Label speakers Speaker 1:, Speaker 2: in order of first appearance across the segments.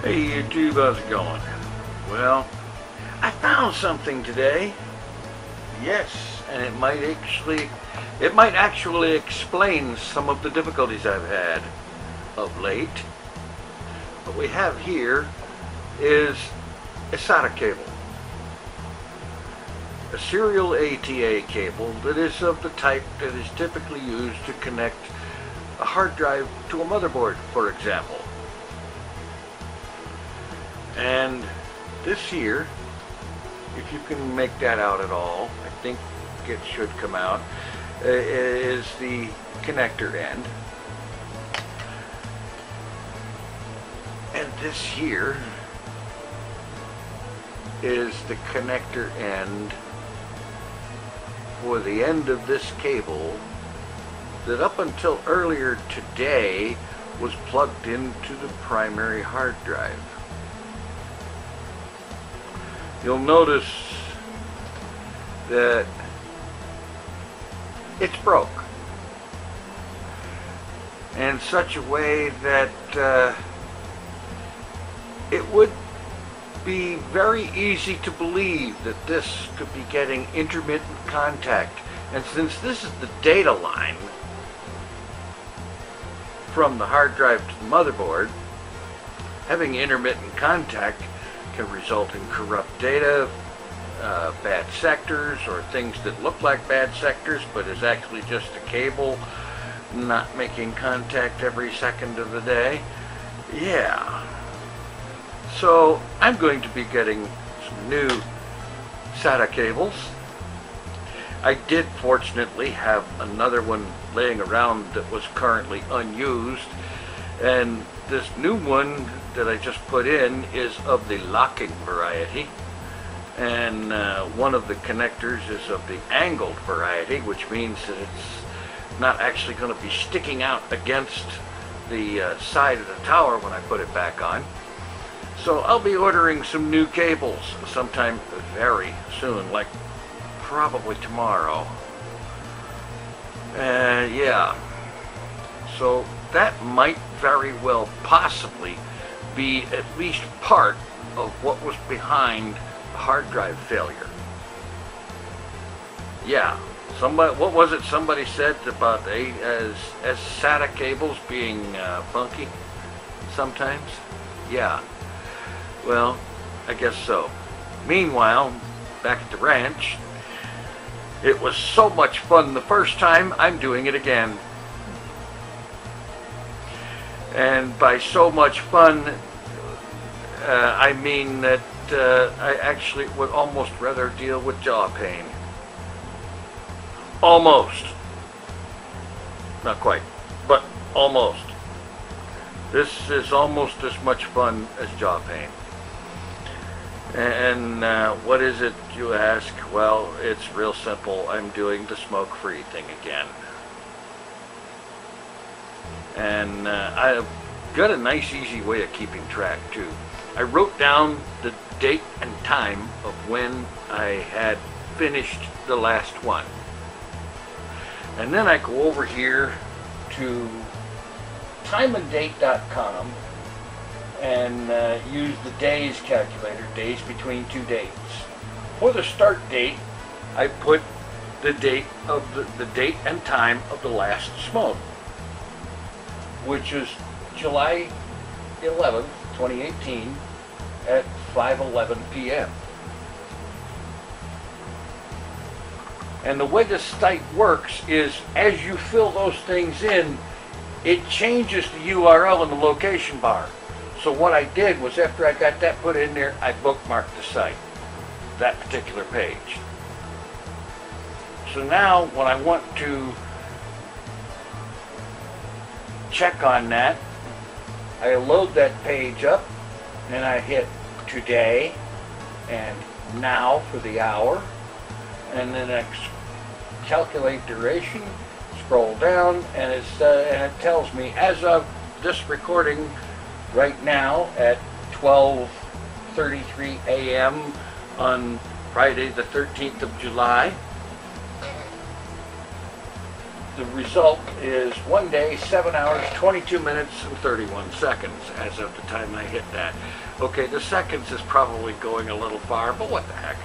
Speaker 1: Hey YouTube, how's it going? Well, I found something today. Yes, and it might actually explain some of the difficulties I've had of late. What we have here is a SATA cable. A serial ATA cable that is of the type that is typically used to connect a hard drive to a motherboard, for example. And this here, if you can make that out at all, I think it should come out, is the connector end. And this here is the connector end for the end of this cable that up until earlier today was plugged into the primary hard drive. You'll notice that it's broke in such a way that it would be very easy to believe that this could be getting intermittent contact. And since this is the data line from the hard drive to the motherboard, having intermittent contact can result in corrupt data, bad sectors, or things that look like bad sectors but is actually just a cable not making contact every second of the day. Yeah. So I'm going to be getting some new SATA cables. I did fortunately have another one laying around that was currently unused, and this new one that I just put in is of the locking variety, and one of the connectors is of the angled variety, which means that it's not actually going to be sticking out against the side of the tower when I put it back on. So I'll be ordering some new cables sometime very soon, like probably tomorrow. Yeah, so that might very well possibly be at least part of what was behind the hard drive failure. Yeah, what was it somebody said about as SATA cables being funky sometimes? Yeah, well, I guess so. Meanwhile, back at the ranch, it was so much fun the first time, I'm doing it again. And by so much fun, I mean that I actually would almost rather deal with jaw pain. Almost. Not quite, but almost. This is almost as much fun as jaw pain. And what is it, you ask? Well, it's real simple. I'm doing the smoke-free thing again. And I've got a nice easy way of keeping track too. I wrote down the date and time of when I had finished the last one. And then I go over here to timeanddate.com and use the days calculator, days between two dates. For the start date, I put the date of the date and time of the last smoke, which is July 11th, 2018 at 5:11 p.m. And the way this site works is as you fill those things in, it changes the URL in the location bar. So what I did was after I got that put in there, I bookmarked the site, that particular page. So now when I want to check on that, I load that page up and I hit today and now for the hour, and then I calculate duration, scroll down, and it tells me as of this recording right now at 12:33 a.m. on Friday the 13th of July, the result is 1 day, 7 hours, 22 minutes, and 31 seconds as of the time I hit that. Okay, the seconds is probably going a little far, but what the heck?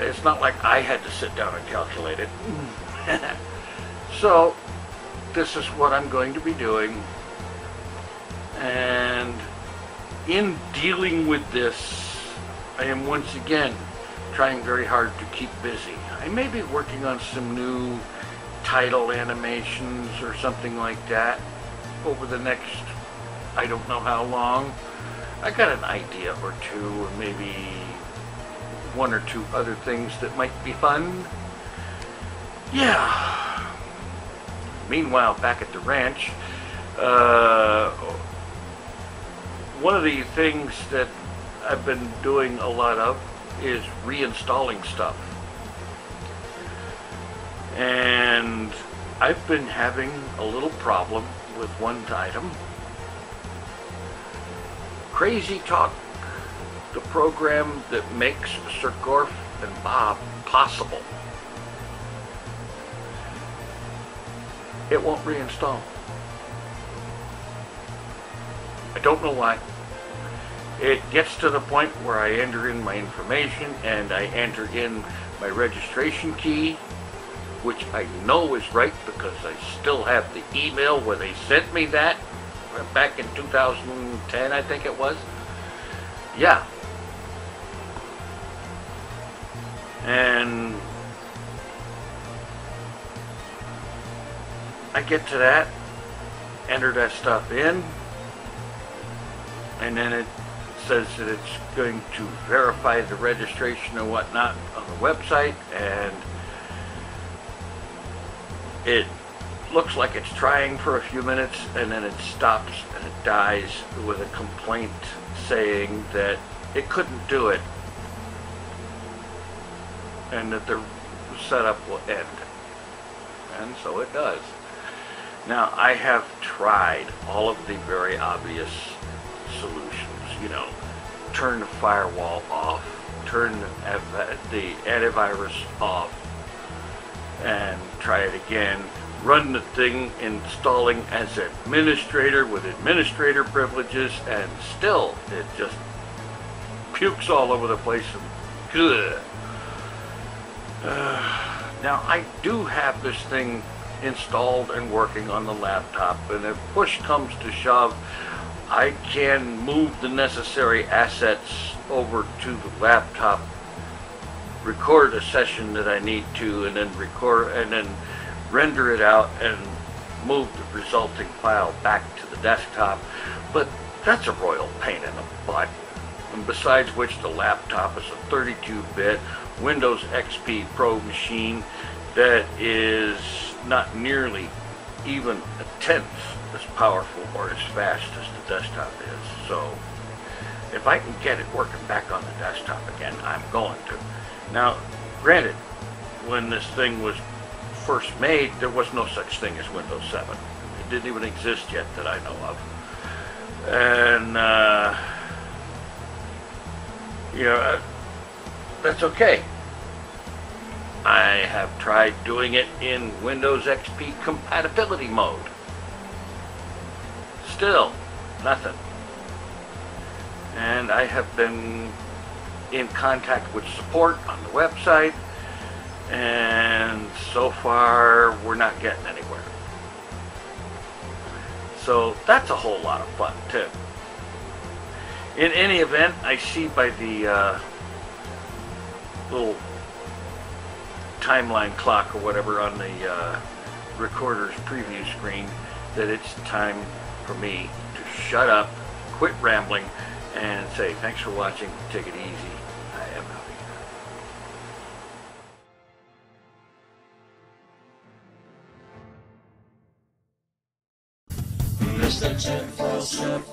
Speaker 1: It's not like I had to sit down and calculate it. So, this is what I'm going to be doing. And in dealing with this, I am once again trying very hard to keep busy. I may be working on some new title animations or something like that over the next, I don't know how long. I got an idea or two, or maybe one or two other things that might be fun. Yeah. Meanwhile, back at the ranch, one of the things that I've been doing a lot of is reinstalling stuff. And I've been having a little problem with one item. Crazy Talk, the program that makes Sir Gorf and Bob possible, it won't reinstall. I don't know why. It gets to the point where I enter in my information and I enter in my registration key, which I know is right because I still have the email where they sent me that back in 2010, I think it was. Yeah. And I get to that, enter that stuff in, and then it says that it's going to verify the registration and whatnot on the website, and it looks like it's trying for a few minutes, and then it stops and it dies with a complaint saying that it couldn't do it and that the setup will end. And so it does. Now, I have tried all of the very obvious solutions, you know, turn the firewall off, turn the antivirus off, and try it again, run the thing installing as an administrator with administrator privileges, and still it just pukes all over the place. And now I do have this thing installed and working on the laptop, and if push comes to shove, I can move the necessary assets over to the laptop, record a session that I need to, and then record and then render it out and move the resulting file back to the desktop. But that's a royal pain in the butt. And besides which, the laptop is a 32-bit Windows XP Pro machine that is not nearly even a tenth as powerful or as fast as the desktop is. So if I can get it working back on the desktop again, I'm going to. Now, granted, when this thing was first made, there was no such thing as Windows 7. It didn't even exist yet that I know of. And, you know, that's okay. I have tried doing it in Windows XP compatibility mode. Still, nothing. And I have been in contact with support on the website, and so far we're not getting anywhere. So that's a whole lot of fun too. In any event, I see by the little timeline clock or whatever on the recorder's preview screen that it's time for me to shut up, quit rambling, and say thanks for watching, take it easy, I am out of here. Mr. TinFoilChef.